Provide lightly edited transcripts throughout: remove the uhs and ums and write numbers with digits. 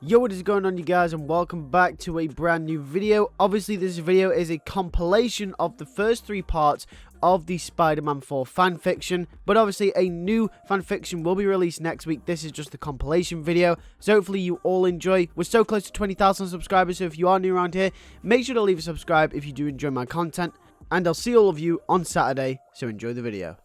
Yo, what is going on, you guys, and welcome back to a brand new video. Obviously, this video is a compilation of the first 3 parts of the Spider-Man 4 fanfiction, but obviously a new fanfiction will be released next week. This is just the compilation video, so hopefully you all enjoy. We're so close to 20,000 subscribers, so if you are new around here, make sure to leave a subscribe if you do enjoy my content, and I'll see all of you on Saturday, so enjoy the video.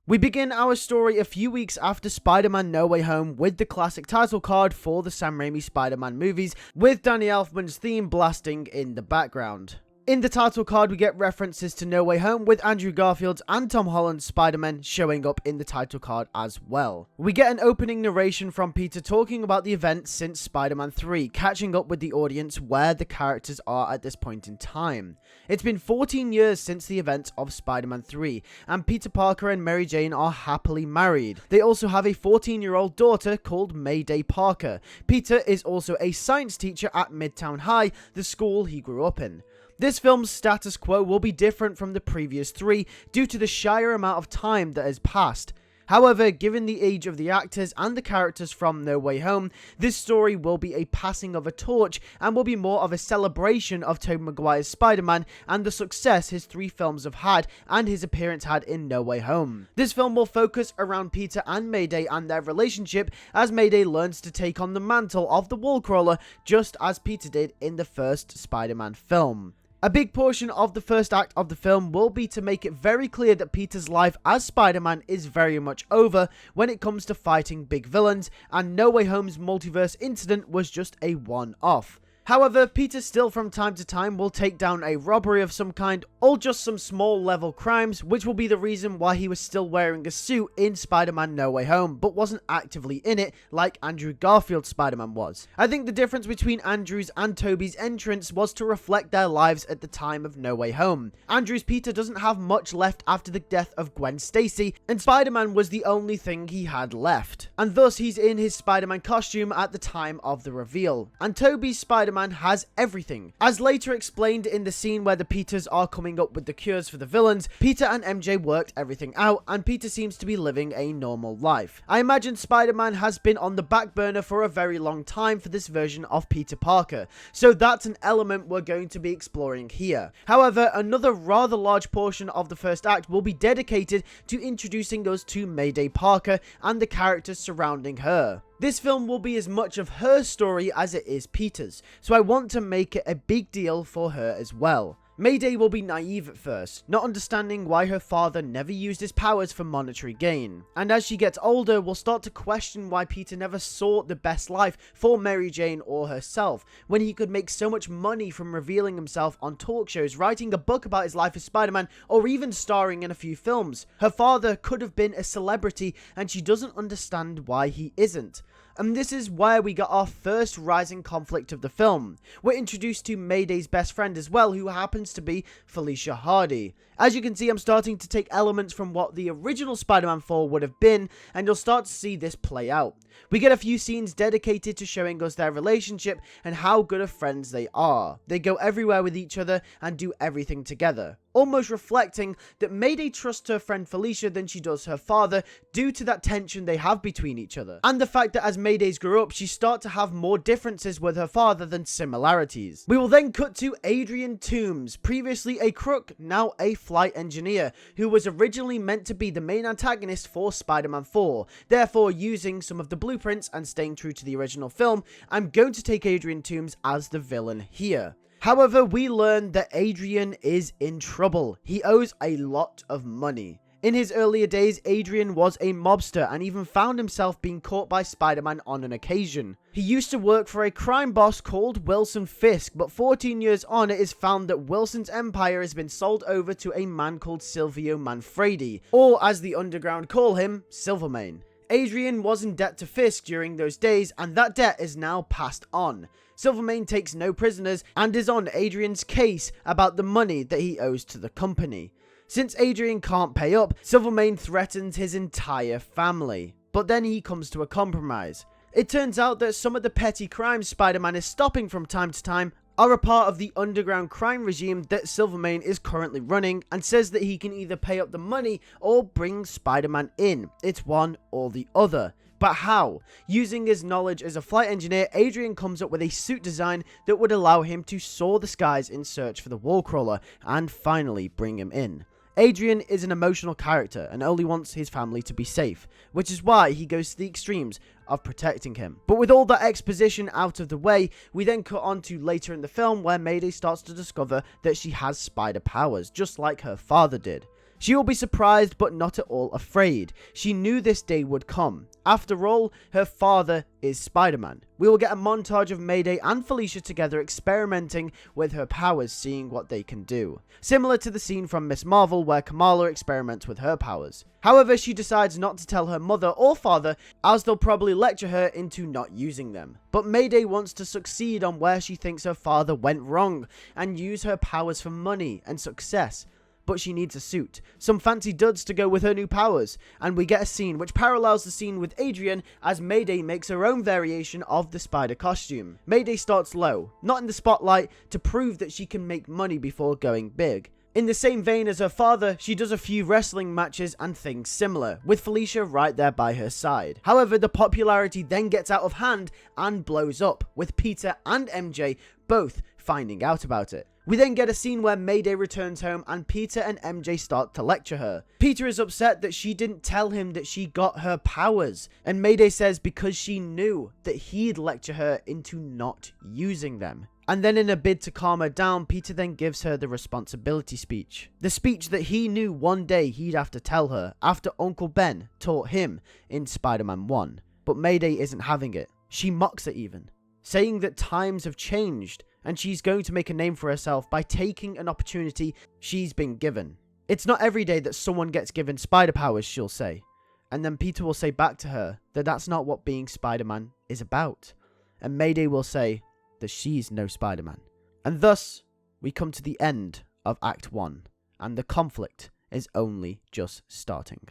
We begin our story a few weeks after Spider-Man No Way Home with the classic title card for the Sam Raimi Spider-Man movies, with Danny Elfman's theme blasting in the background. In the title card, we get references to No Way Home, with Andrew Garfield's and Tom Holland's Spider-Man showing up in the title card as well. We get an opening narration from Peter talking about the events since Spider-Man 3, catching up with the audience where the characters are at this point in time. It's been 14 years since the events of Spider-Man 3, and Peter Parker and Mary Jane are happily married. They also have a 14-year-old daughter called Mayday Parker. Peter is also a science teacher at Midtown High, the school he grew up in. This film's status quo will be different from the previous 3 due to the sheer amount of time that has passed. However, given the age of the actors and the characters from No Way Home, this story will be a passing of a torch and will be more of a celebration of Tobey Maguire's Spider-Man and the success his 3 films have had and his appearance had in No Way Home. This film will focus around Peter and Mayday and their relationship as Mayday learns to take on the mantle of the Wallcrawler just as Peter did in the first Spider-Man film. A big portion of the first act of the film will be to make it very clear that Peter's life as Spider-Man is very much over when it comes to fighting big villains, and No Way Home's multiverse incident was just a one-off. However, Peter still from time to time will take down a robbery of some kind or just some small level crimes, which will be the reason why he was still wearing a suit in Spider-Man No Way Home, but wasn't actively in it like Andrew Garfield's Spider-Man was. I think the difference between Andrew's and Tobey's entrance was to reflect their lives at the time of No Way Home. Andrew's Peter doesn't have much left after the death of Gwen Stacy, and Spider-Man was the only thing he had left. And thus he's in his Spider-Man costume at the time of the reveal. And Tobey's Spider-Man has everything. As later explained in the scene where the Peters are coming up with the cures for the villains, Peter and MJ worked everything out, and Peter seems to be living a normal life. I imagine Spider-Man has been on the back burner for a very long time for this version of Peter Parker, so that's an element we're going to be exploring here. However, another rather large portion of the first act will be dedicated to introducing those to Mayday Parker and the characters surrounding her. This film will be as much of her story as it is Peter's, so I want to make it a big deal for her as well. Mayday will be naive at first, not understanding why her father never used his powers for monetary gain. And as she gets older, will start to question why Peter never sought the best life for Mary Jane or herself, when he could make so much money from revealing himself on talk shows, writing a book about his life as Spider-Man, or even starring in a few films. Her father could have been a celebrity, and she doesn't understand why he isn't. And this is where we got our first rising conflict of the film. We're introduced to Mayday's best friend as well, who happens to be Felicia Hardy. As you can see, I'm starting to take elements from what the original Spider-Man 4 would have been, and you'll start to see this play out. We get a few scenes dedicated to showing us their relationship and how good of friends they are. They go everywhere with each other and do everything together, almost reflecting that Mayday trusts her friend Felicia than she does her father due to that tension they have between each other, and the fact that as Mayday's grew up, she starts to have more differences with her father than similarities. We will then cut to Adrian Toomes, previously a crook, now a flight engineer, who was originally meant to be the main antagonist for Spider-Man 4. Therefore, using some of the blueprints and staying true to the original film, I'm going to take Adrian Toomes as the villain here. However, we learn that Adrian is in trouble. He owes a lot of money. In his earlier days, Adrian was a mobster and even found himself being caught by Spider-Man on an occasion. He used to work for a crime boss called Wilson Fisk, but 14 years on, it is found that Wilson's empire has been sold over to a man called Silvio Manfredi, or as the underground call him, Silvermane. Adrian was in debt to Fisk during those days, and that debt is now passed on. Silvermane takes no prisoners and is on Adrian's case about the money that he owes to the company. Since Adrian can't pay up, Silvermane threatens his entire family. But then he comes to a compromise. It turns out that some of the petty crimes Spider-Man is stopping from time to time are a part of the underground crime regime that Silvermane is currently running, and says that he can either pay up the money or bring Spider-Man in. It's one or the other. But how? Using his knowledge as a flight engineer, Adrian comes up with a suit design that would allow him to soar the skies in search for the wall crawler and finally bring him in. Adrian is an emotional character and only wants his family to be safe, which is why he goes to the extremes of protecting him. But with all that exposition out of the way, we then cut on to later in the film where Mayday starts to discover that she has spider powers, just like her father did. She will be surprised but not at all afraid. She knew this day would come. After all, her father is Spider-Man. We will get a montage of Mayday and Felicia together experimenting with her powers, seeing what they can do. Similar to the scene from Miss Marvel where Kamala experiments with her powers. However, she decides not to tell her mother or father as they'll probably lecture her into not using them. But Mayday wants to succeed on where she thinks her father went wrong and use her powers for money and success. But she needs a suit, some fancy duds to go with her new powers, and we get a scene which parallels the scene with Adrian as Mayday makes her own variation of the spider costume. Mayday starts low, not in the spotlight, to prove that she can make money before going big. In the same vein as her father, she does a few wrestling matches and things similar, with Felicia right there by her side. However, the popularity then gets out of hand and blows up, with Peter and MJ both finding out about it. We then get a scene where Mayday returns home and Peter and MJ start to lecture her. Peter is upset that she didn't tell him that she got her powers, and Mayday says because she knew that he'd lecture her into not using them. And then in a bid to calm her down, Peter then gives her the responsibility speech. The speech that he knew one day he'd have to tell her after Uncle Ben taught him in Spider-Man 1. But Mayday isn't having it. She mocks it even, saying that times have changed and she's going to make a name for herself by taking an opportunity she's been given. It's not every day that someone gets given spider powers, she'll say. And then Peter will say back to her that that's not what being Spider-Man is about. And Mayday will say that she's no Spider-Man. And thus, we come to the end of Act 1, and the conflict is only just starting.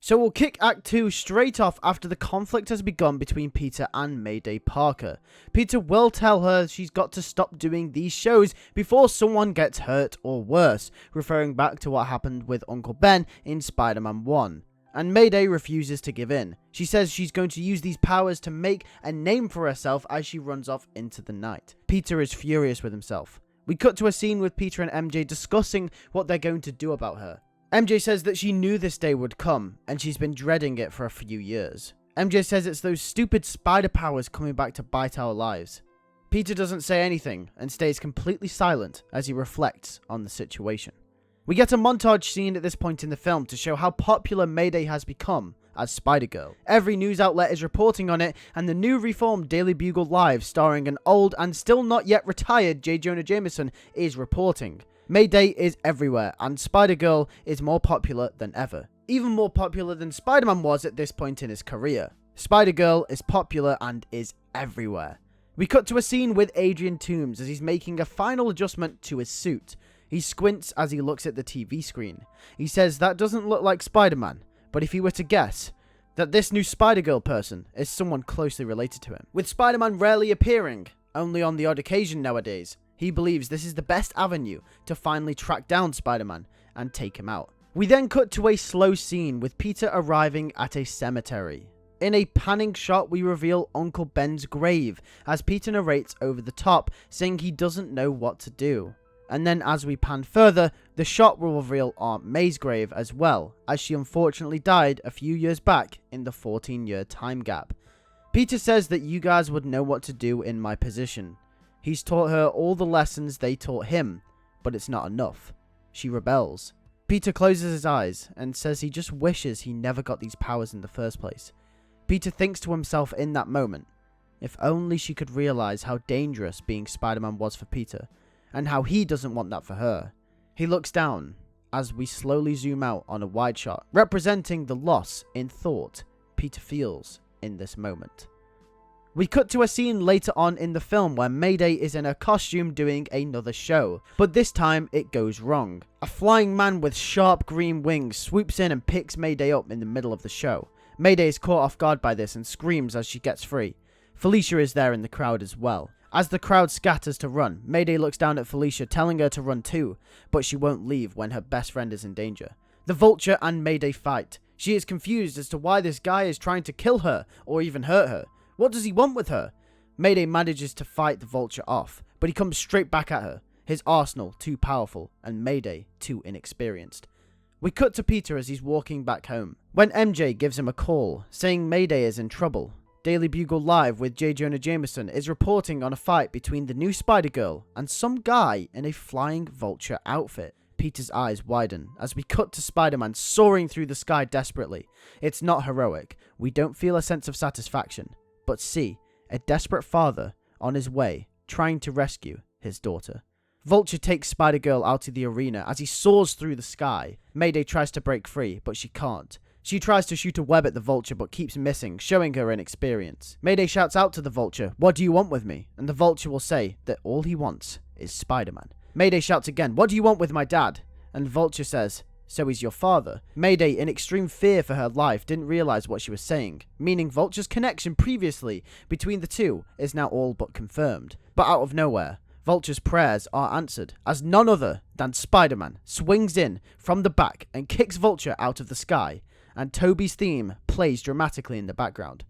So we'll kick Act 2 straight off after the conflict has begun between Peter and Mayday Parker. Peter will tell her she's got to stop doing these shows before someone gets hurt or worse, referring back to what happened with Uncle Ben in Spider-Man 1. And Mayday refuses to give in. She says she's going to use these powers to make a name for herself as she runs off into the night. Peter is furious with himself. We cut to a scene with Peter and MJ discussing what they're going to do about her. MJ says that she knew this day would come, and she's been dreading it for a few years. MJ says it's those stupid spider powers coming back to bite our lives. Peter doesn't say anything, and stays completely silent as he reflects on the situation. We get a montage scene at this point in the film to show how popular Mayday has become as Spider-Girl. Every news outlet is reporting on it, and the new reformed Daily Bugle Live, starring an old and still not yet retired J. Jonah Jameson, is reporting. Mayday is everywhere, and Spider-Girl is more popular than ever. Even more popular than Spider-Man was at this point in his career. Spider-Girl is popular and is everywhere. We cut to a scene with Adrian Toomes as he's making a final adjustment to his suit. He squints as he looks at the TV screen. He says that doesn't look like Spider-Man, but if he were to guess, that this new Spider-Girl person is someone closely related to him. With Spider-Man rarely appearing, only on the odd occasion nowadays, he believes this is the best avenue to finally track down Spider-Man and take him out. We then cut to a slow scene with Peter arriving at a cemetery. In a panning shot, we reveal Uncle Ben's grave as Peter narrates over the top, saying he doesn't know what to do. And then as we pan further, the shot will reveal Aunt May's grave as well, as she unfortunately died a few years back in the 14-year time gap. Peter says that you guys would know what to do in my position. He's taught her all the lessons they taught him, but it's not enough. She rebels. Peter closes his eyes and says he just wishes he never got these powers in the first place. Peter thinks to himself in that moment, if only she could realize how dangerous being Spider-Man was for Peter, and how he doesn't want that for her. He looks down as we slowly zoom out on a wide shot, representing the loss in thought Peter feels in this moment. We cut to a scene later on in the film where Mayday is in her costume doing another show, but this time it goes wrong. A flying man with sharp green wings swoops in and picks Mayday up in the middle of the show. Mayday is caught off guard by this and screams as she gets free. Felicia is there in the crowd as well. As the crowd scatters to run, Mayday looks down at Felicia, telling her to run too, but she won't leave when her best friend is in danger. The Vulture and Mayday fight. She is confused as to why this guy is trying to kill her or even hurt her. What does he want with her? Mayday manages to fight the Vulture off, but he comes straight back at her. His arsenal too powerful and Mayday too inexperienced. We cut to Peter as he's walking back home, when MJ gives him a call, saying Mayday is in trouble. Daily Bugle Live with J. Jonah Jameson is reporting on a fight between the new Spider-Girl and some guy in a flying Vulture outfit. Peter's eyes widen as we cut to Spider-Man soaring through the sky desperately. It's not heroic. We don't feel a sense of satisfaction, but see a desperate father on his way trying to rescue his daughter. Vulture takes Spider-Girl out of the arena as he soars through the sky. Mayday tries to break free, but she can't. She tries to shoot a web at the Vulture but keeps missing, showing her inexperience. Mayday shouts out to the Vulture, "What do you want with me?" And the Vulture will say that all he wants is Spider-Man. Mayday shouts again, "What do you want with my dad?" And Vulture says, "So he's your father." Mayday, in extreme fear for her life, didn't realize what she was saying, meaning Vulture's connection previously between the two is now all but confirmed. But out of nowhere, Vulture's prayers are answered, as none other than Spider-Man swings in from the back and kicks Vulture out of the sky, and Toby's theme plays dramatically in the background.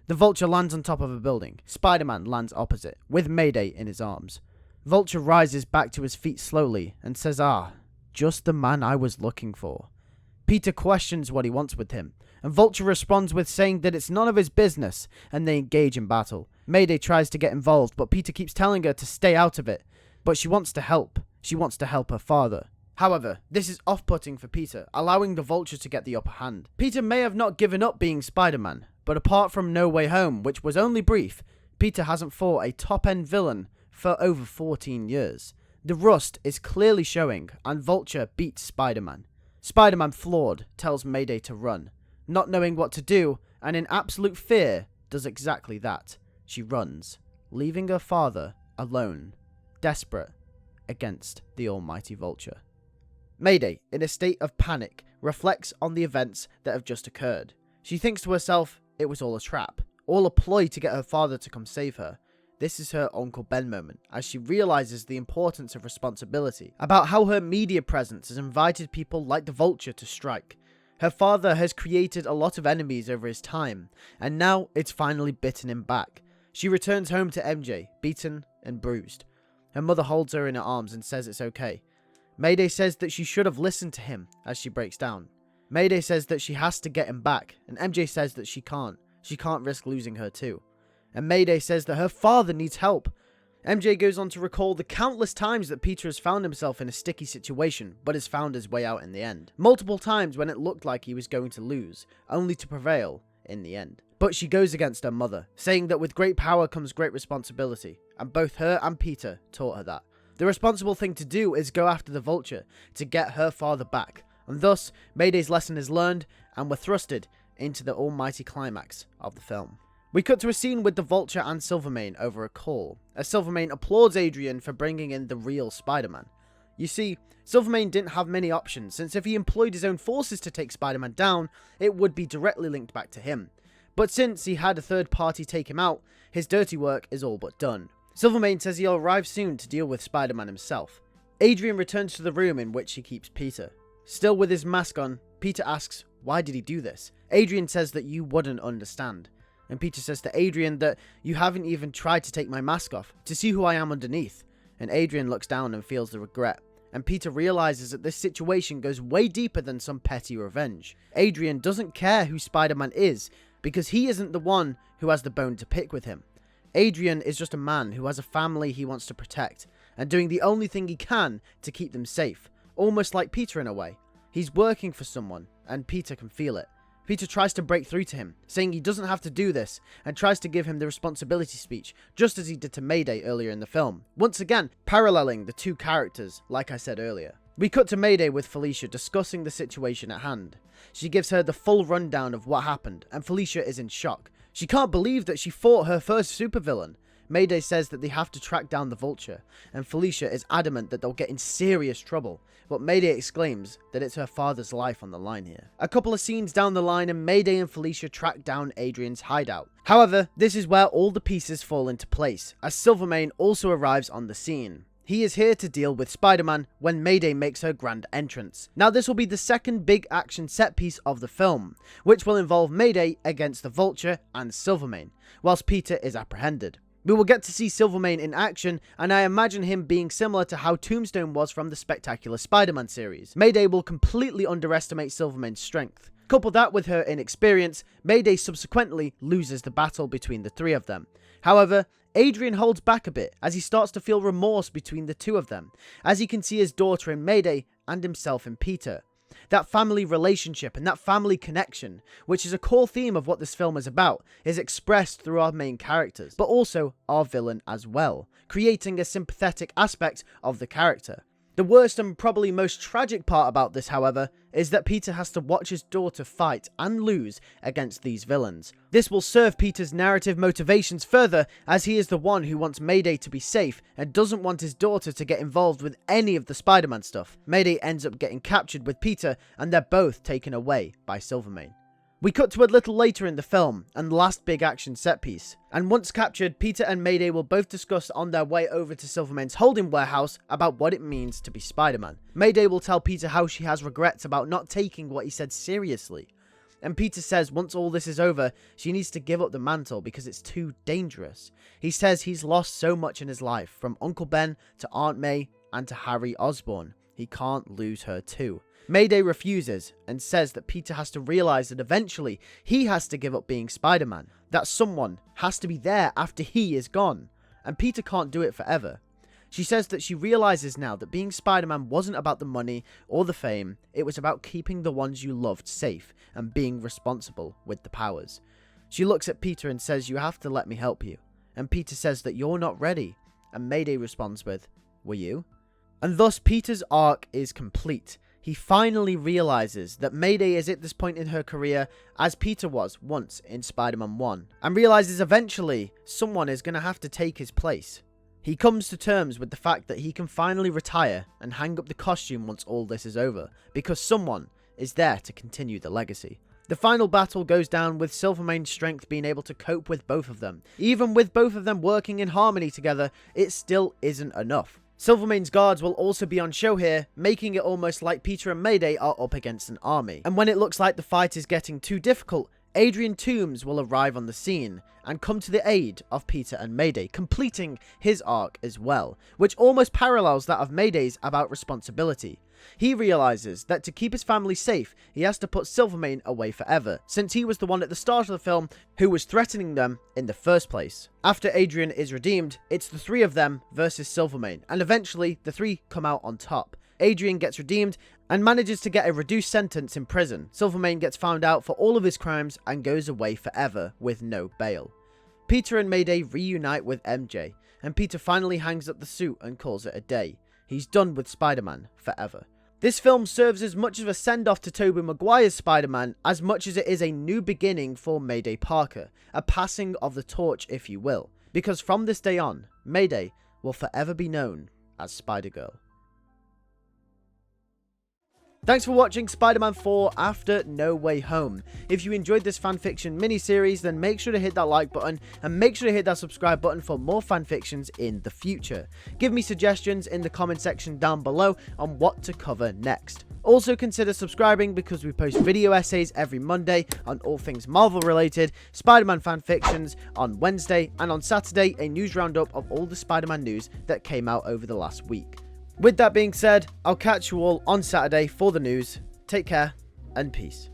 The Vulture lands on top of a building. Spider-Man lands opposite, with Mayday in his arms. Vulture rises back to his feet slowly and says, just the man I was looking for. Peter questions what he wants with him, and Vulture responds with saying that it's none of his business, and they engage in battle. Mayday tries to get involved, but Peter keeps telling her to stay out of it. But she wants to help. She wants to help her father. However, this is off-putting for Peter, allowing the Vulture to get the upper hand. Peter may have not given up being Spider-Man, but apart from No Way Home, which was only brief, Peter hasn't fought a top-end villain for over 14 years. The rust is clearly showing, and Vulture beats Spider-Man. Spider-Man, flawed, tells Mayday to run, not knowing what to do, and in absolute fear, does exactly that. She runs, leaving her father alone, desperate, against the almighty Vulture. Mayday, in a state of panic, reflects on the events that have just occurred. She thinks to herself, it was all a trap, all a ploy to get her father to come save her. This is her Uncle Ben moment, as she realizes the importance of responsibility, about how her media presence has invited people like the Vulture to strike. Her father has created a lot of enemies over his time, and now it's finally bitten him back. She returns home to MJ, beaten and bruised. Her mother holds her in her arms and says it's okay. Mayday says that she should have listened to him as she breaks down. Mayday says that she has to get him back, and MJ says that she can't. She can't risk losing her too. And Mayday says that her father needs help. MJ goes on to recall the countless times that Peter has found himself in a sticky situation, but has found his way out in the end. Multiple times when it looked like he was going to lose, only to prevail in the end. But she goes against her mother, saying that with great power comes great responsibility, and both her and Peter taught her that. The responsible thing to do is go after the Vulture to get her father back, and thus Mayday's lesson is learned, and we're thrusted into the almighty climax of the film. We cut to a scene with the Vulture and Silvermane over a call, as Silvermane applauds Adrian for bringing in the real Spider-Man. You see, Silvermane didn't have many options, since if he employed his own forces to take Spider-Man down, it would be directly linked back to him. But since he had a third party take him out, his dirty work is all but done. Silvermane says he'll arrive soon to deal with Spider-Man himself. Adrian returns to the room in which he keeps Peter. Still with his mask on, Peter asks, why did he do this? Adrian says that you wouldn't understand. And Peter says to Adrian that you haven't even tried to take my mask off to see who I am underneath. And Adrian looks down and feels the regret. And Peter realizes that this situation goes way deeper than some petty revenge. Adrian doesn't care who Spider-Man is because he isn't the one who has the bone to pick with him. Adrian is just a man who has a family he wants to protect and doing the only thing he can to keep them safe. Almost like Peter in a way. He's working for someone and Peter can feel it. Peter tries to break through to him, saying he doesn't have to do this, and tries to give him the responsibility speech, just as he did to Mayday earlier in the film. Once again, paralleling the two characters, like I said earlier. We cut to Mayday with Felicia discussing the situation at hand. She gives her the full rundown of what happened, and Felicia is in shock. She can't believe that she fought her first supervillain. Mayday says that they have to track down the Vulture, and Felicia is adamant that they'll get in serious trouble, but Mayday exclaims that it's her father's life on the line here. A couple of scenes down the line and Mayday and Felicia track down Adrian's hideout. However, this is where all the pieces fall into place, as Silvermane also arrives on the scene. He is here to deal with Spider-Man when Mayday makes her grand entrance. Now this will be the second big action set piece of the film, which will involve Mayday against the Vulture and Silvermane, whilst Peter is apprehended. We will get to see Silvermane in action, and I imagine him being similar to how Tombstone was from the Spectacular Spider-Man series. Mayday will completely underestimate Silvermane's strength. Couple that with her inexperience, Mayday subsequently loses the battle between the three of them. However, Adrian holds back a bit as he starts to feel remorse between the two of them, as he can see his daughter in Mayday and himself in Peter. That family relationship and that family connection, which is a core theme of what this film is about, is expressed through our main characters, but also our villain as well, creating a sympathetic aspect of the character. The worst and probably most tragic part about this, however, is that Peter has to watch his daughter fight and lose against these villains. This will serve Peter's narrative motivations further, as he is the one who wants Mayday to be safe and doesn't want his daughter to get involved with any of the Spider-Man stuff. Mayday ends up getting captured with Peter, and they're both taken away by Silvermane. We cut to a little later in the film, and the last big action set piece. And once captured, Peter and Mayday will both discuss on their way over to Silvermane's holding warehouse about what it means to be Spider-Man. Mayday will tell Peter how she has regrets about not taking what he said seriously. And Peter says once all this is over, she needs to give up the mantle because it's too dangerous. He says he's lost so much in his life, from Uncle Ben to Aunt May and to Harry Osborn. He can't lose her too. Mayday refuses and says that Peter has to realize that eventually he has to give up being Spider-Man, that someone has to be there after he is gone, and Peter can't do it forever. She says that she realizes now that being Spider-Man wasn't about the money or the fame, it was about keeping the ones you loved safe and being responsible with the powers. She looks at Peter and says, "You have to let me help you," and Peter says that you're not ready, and Mayday responds with, "Were you?" And thus Peter's arc is complete. He finally realizes that Mayday is at this point in her career as Peter was once in Spider-Man 1, and realizes eventually someone is going to have to take his place. He comes to terms with the fact that he can finally retire and hang up the costume once all this is over, because someone is there to continue the legacy. The final battle goes down with Silvermane's strength being able to cope with both of them. Even with both of them working in harmony together, it still isn't enough. Silvermane's guards will also be on show here, making it almost like Peter and Mayday are up against an army. And when it looks like the fight is getting too difficult, Adrian Toomes will arrive on the scene and come to the aid of Peter and Mayday, completing his arc as well, which almost parallels that of Mayday's about responsibility. He realizes that to keep his family safe, he has to put Silvermane away forever, since he was the one at the start of the film who was threatening them in the first place. After Adrian is redeemed, it's the three of them versus Silvermane, and eventually the three come out on top. Adrian gets redeemed and manages to get a reduced sentence in prison. Silvermane gets found out for all of his crimes and goes away forever with no bail. Peter and Mayday reunite with MJ, and Peter finally hangs up the suit and calls it a day. He's done with Spider-Man forever. This film serves as much of a send-off to Tobey Maguire's Spider-Man as much as it is a new beginning for Mayday Parker, a passing of the torch if you will, because from this day on, Mayday will forever be known as Spider-Girl. Thanks for watching Spider-Man 4 After No Way Home. If you enjoyed this fanfiction miniseries, then make sure to hit that like button and make sure to hit that subscribe button for more fanfictions in the future. Give me suggestions in the comment section down below on what to cover next. Also consider subscribing because we post video essays every Monday on all things Marvel related, Spider-Man fanfictions on Wednesday, and on Saturday a news roundup of all the Spider-Man news that came out over the last week. With that being said, I'll catch you all on Saturday for the news. Take care and peace.